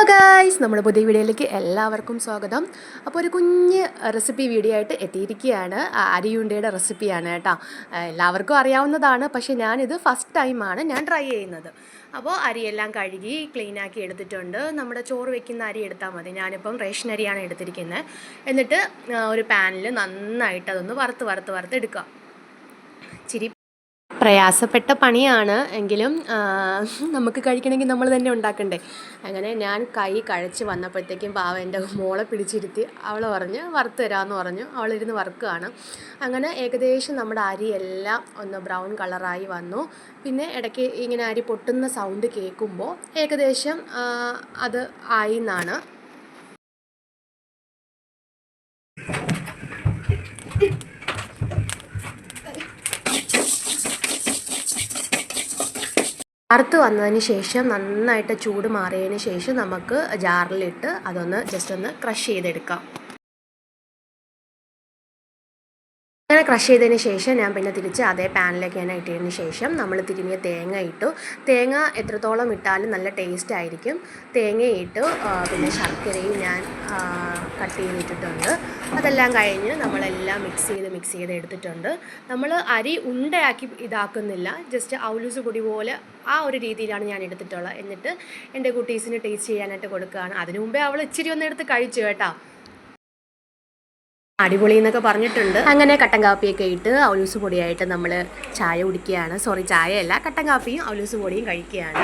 Guys, നമ്മുടെ പുതിയ വീഡിയോയിലേക്ക് എല്ലാവർക്കും സ്വാഗതം. അപ്പോൾ ഒരു കുഞ്ഞ് റെസിപ്പി വീഡിയോ ആയിട്ട് എത്തിയിരിക്കുകയാണ്. അരിയുണ്ടയുടെ റെസിപ്പിയാണ് കേട്ടോ. എല്ലാവർക്കും അറിയാവുന്നതാണ്, പക്ഷേ ഞാനിത് ഫസ്റ്റ് ടൈമാണ് ഞാൻ ട്രൈ ചെയ്യുന്നത്. അപ്പോൾ അരിയെല്ലാം കഴുകി ക്ലീനാക്കി എടുത്തിട്ടുണ്ട്. നമ്മുടെ ചോറ് വെക്കുന്ന അരി എടുത്താൽ മതി. ഞാനിപ്പം റേഷൻ അരിയാണ് എടുത്തിരിക്കുന്നത്. എന്നിട്ട് ഒരു പാനിൽ നന്നായിട്ട് അതൊന്ന് വറുത്ത് എടുക്കുക. ഇച്ചിരി പ്രയാസപ്പെട്ട പണിയാണ് എങ്കിലും നമുക്ക് കഴിക്കണമെങ്കിൽ നമ്മൾ തന്നെ ഉണ്ടാക്കണ്ടേ. അങ്ങനെ ഞാൻ കൈ കഴച്ച് വന്നപ്പോഴത്തേക്കും പാവം എൻ്റെ മോളെ പിടിച്ചിരുത്തി അവൾ പറഞ്ഞ് വറുത്ത് തരാമെന്ന് പറഞ്ഞു. അവളിരുന്ന് വറുക്കുകയാണ്. അങ്ങനെ ഏകദേശം നമ്മുടെ അരിയെല്ലാം ഒന്ന് ബ്രൗൺ കളറായി വന്നു. പിന്നെ ഇടയ്ക്ക് ഇങ്ങനെ അരി പൊട്ടുന്ന സൗണ്ട് കേൾക്കുമ്പോൾ ഏകദേശം അത് ആയി എന്നാണ്. വറുത്ത് വന്നതിന് ശേഷം നന്നായിട്ട് ചൂട് മാറിയതിന് ശേഷം നമുക്ക് ജാറിലിട്ട് അതൊന്ന് ജസ്റ്റ് ഒന്ന് ക്രഷ് ചെയ്തെടുക്കാം. അങ്ങനെ ക്രഷ് ചെയ്തതിന് ശേഷം ഞാൻ പിന്നെ തിരിച്ച് അതേ പാനിലേക്ക് തന്നെ ഇട്ടതിന് ശേഷം നമ്മൾ തിരുമിയ തേങ്ങ ഇട്ടു. തേങ്ങ എത്രത്തോളം ഇട്ടാലും നല്ല ടേസ്റ്റ് ആയിരിക്കും. തേങ്ങ ഇട്ടു, പിന്നെ ശർക്കരയും ഞാൻ കട്ട് ചെയ്തിട്ടുണ്ട്. അതെല്ലാം കഴിഞ്ഞ് നമ്മളെല്ലാം മിക്സ് ചെയ്ത് എടുത്തിട്ടുണ്ട്. നമ്മൾ അരി ഉണ്ടയാക്കി ഇതാക്കുന്നില്ല, ജസ്റ്റ് ഔലൂസ് പൊടി പോലെ ആ ഒരു രീതിയിലാണ് ഞാൻ എടുത്തിട്ടുള്ളത്. എന്നിട്ട് എൻ്റെ കുട്ടീസിന് ടേസ്റ്റ് ചെയ്യാനായിട്ട് കൊടുക്കുകയാണ്. അതിനു മുമ്പേ അവൾ ഇച്ചിരി ഒന്ന് എടുത്ത് കഴിച്ചു കേട്ടോ. അടിപൊളി എന്നൊക്കെ പറഞ്ഞിട്ടുണ്ട്. അങ്ങനെ കട്ടൻ കാപ്പിയൊക്കെ ഇട്ട് ഔലൂസ് പൊടിയായിട്ട് നമ്മൾ ചായ കുടിക്കുകയാണ്. ചായയല്ല, കട്ടൻ കാപ്പിയും ഔലൂസ് പൊടിയും കഴിക്കുകയാണ്.